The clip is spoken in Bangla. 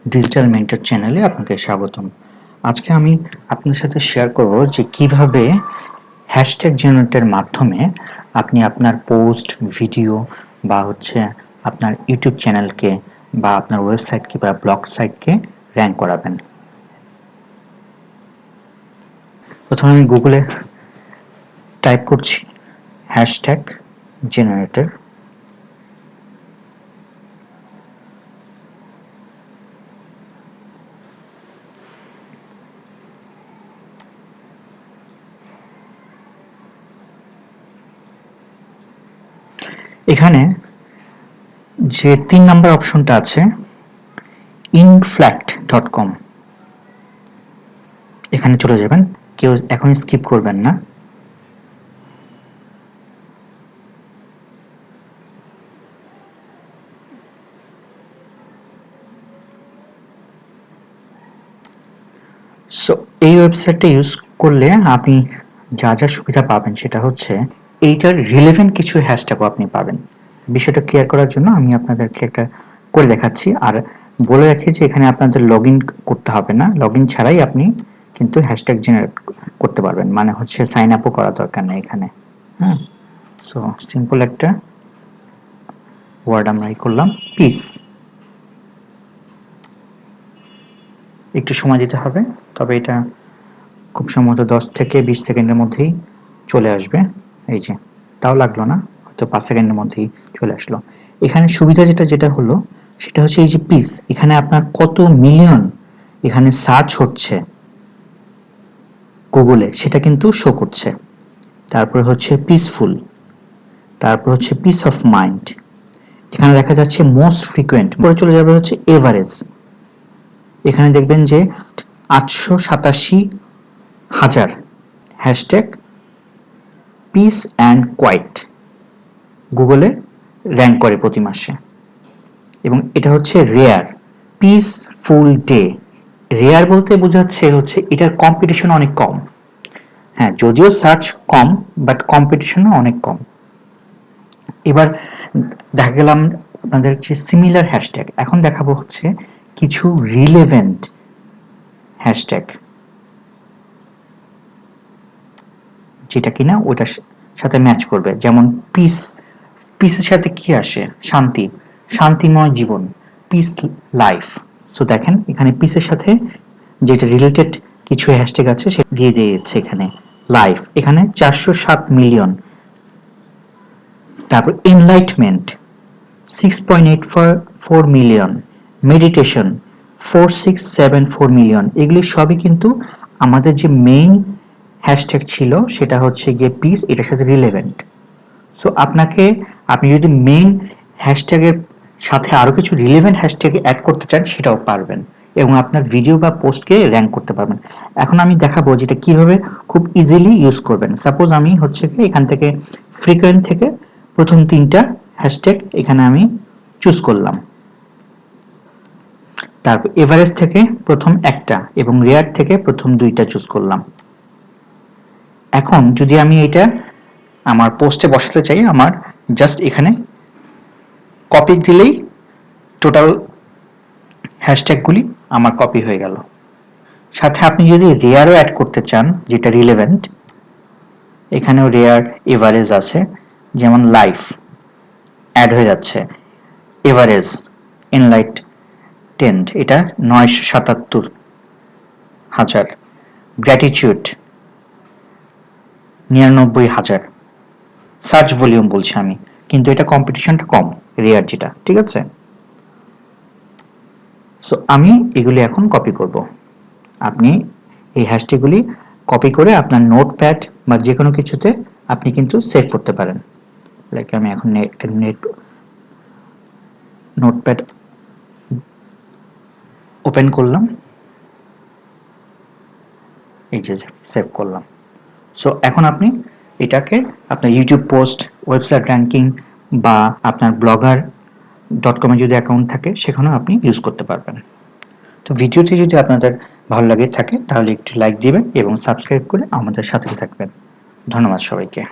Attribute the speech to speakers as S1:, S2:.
S1: ডিজিটাল মেন্টর চ্যানেলে আপনাকে স্বাগতম। আজকে আমি আপনার সাথে শেয়ার করব যে কিভাবে হ্যাশট্যাগ জেনারেটরের মাধ্যমে আপনি আপনার পোস্ট, ভিডিও বা আপনার ইউটিউব চ্যানেলকে বা আপনার ওয়েবসাইটকে বা ব্লগ সাইটকে র্যাঙ্ক করাবেন। প্রথমে আমি গুগলে টাইপ করছি হ্যাশট্যাগ জেনারেটর। এখানে যে 3 নাম্বার অপশনটা আছে inflact.com, এখানে চলে যাবেন। কেউ এখন স্কিপ করবেন না। সো এই ওয়েবসাইটটা ইউজ করলে আপনি যা যা সুবিধা পাবেন সেটা হচ্ছে এইটার রিলেভেন্ট কিছু হ্যাশট্যাগও আপনি পাবেন। বিষয়টা ক্লিয়ার করার জন্য আমি আপনাদেরকে একটা করে দেখাচ্ছি। আর বলে রাখি যে এখানে আপনাদের লগ ইন করতে হবে না, লগ ইন ছাড়াই আপনি কিন্তু হ্যাশট্যাগ জেনারেট করতে পারবেন, মানে সাইন আপও করা দরকার নেই এখানে। হ্যাঁ, সো সিম্পল একটা ওয়ার্ড আমরা করলাম পিস। একটু সময় দিতে হবে, তবে এটা খুব সম্ভবত 10 থেকে 20 সেকেন্ডের মধ্যেই চলে আসবে। এই যে, তাও লাগলো না, হয়তো 5 সেকেন্ডের মধ্যেই চলে আসলো। এখানে সুবিধা যেটা হলো সেটা হচ্ছে এই যে পিস, এখানে আপনার কত মিলিয়ন এখানে সার্চ হচ্ছে গুগলে সেটা কিন্তু শো করছে। তারপরে হচ্ছে পিসফুল, তারপর হচ্ছে পিস অফ মাইন্ড, এখানে দেখা যাচ্ছে মোস্ট ফ্রিকোয়েন্ট। পরে চলে যাবে হচ্ছে এভারেজ, এখানে দেখবেন যে 887,000 হ্যাশট্যাগ পিস অ্যান্ড কোয়াইট গুগলে র্যাঙ্ক করে প্রতি মাসে। এবং এটা হচ্ছে রেয়ার। পিসফুল ডে, রেয়ার বলতে বোঝাচ্ছে এটার কম্পিটিশন অনেক কম। হ্যাঁ, যদিও সার্চ কম, বাট কম্পিটিশনও অনেক কম। এবার দেখা গেলাম আপনাদের যে সিমিলার হ্যাশট্যাগ, এখন দেখাবো কিছু রিলেভেন্ট হ্যাশট্যাগ যেটা কিনা ওটার সাথে ম্যাচ করবে। যেমন পিস, পিসের সাথে কি আসে? শান্তি, শান্তিময় জীবন, পিস লাইফ। সো দেখেন এখানে পিসের সাথে যেটা রিলেটেড কিছু হ্যাশট্যাগ আছে সে দিয়ে দিয়েছে এখানে। লাইফ এখানে 407 মিলিয়ন। তারপর এনলাইটমেন্ট 6.84 মিলিয়ন, মেডিটেশন 4674 মিলিয়ন। এগুলি সবই কিন্তু আমাদের যে মেইন হ্যাশট্যাগ ছিল সেটা হচ্ছে গিয়ে পিস, এটার সাথে রিলেভেন্ট। সো আপনি যদি মেইন হ্যাশট্যাগের সাথে আরো কিছু রিলেভেন্ট হ্যাশট্যাগ অ্যাড করতে চান সেটাও পারবেন, এবং আপনার ভিডিও বা পোস্টকে র্যাঙ্ক করতে পারবেন। এখন আমি দেখাবো যেটা কিভাবে খুব ইজিলি ইউজ করবেন। সাপোজ আমি এখান থেকে ফ্রিকোয়েন্ট থেকে প্রথম 3টা হ্যাশট্যাগ এখানে আমি চুজ করলাম, তারপর এভারেজ থেকে প্রথম একটা এবং রেয়ার থেকে প্রথম 2টা চুজ করলাম। এখন যদি আমি এটা আমার পোস্টে বসাতে চাই, আমার জাস্ট এখানে কপি দিলেই টোটাল হ্যাশট্যাগুলি আমার কপি হয়ে গেল। সাথে আপনি যদি রেয়ারও অ্যাড করতে চান, যেটা রিলেভেন্ট, এখানেও রেয়ার এভারেজ আছে, যেমন লাইফ অ্যাড হয়ে যাচ্ছে, এভারেজ এনলাইট টেন্ড এটা 977,000, গ্র্যাটিটিউড 99,000। সার্চ ভলিউম বলছি আমি, কিন্তু এটা কম্পিটিশনটা কম, রেয়ার যেটা, ঠিক আছে। সো আমি এগুলি এখন কপি করব। আপনি এই হ্যাশট্যাগুলি কপি করে আপনার নোটপ্যাড বা যে কোনো কিছুতে আপনি কিন্তু সেভ করতে পারেন। লাইক আমি এখন নোটপ্যাড ওপেন করলাম, এই যে সেভ করলাম। সো এখন আপনি এটাকে আপনার ইউটিউব পোস্ট, ওয়েবসাইট র্যাঙ্কিং বা আপনার blogger.com এ যদি অ্যাকাউন্ট থাকে সেখানেও আপনি ইউজ করতে পারবেন। তো ভিডিওটি যদি আপনাদের ভালো লাগে থাকে তাহলে একটু লাইক দিবেন এবং সাবস্ক্রাইব করে আমাদের সাথে থাকবেন। ধন্যবাদ সবাইকে।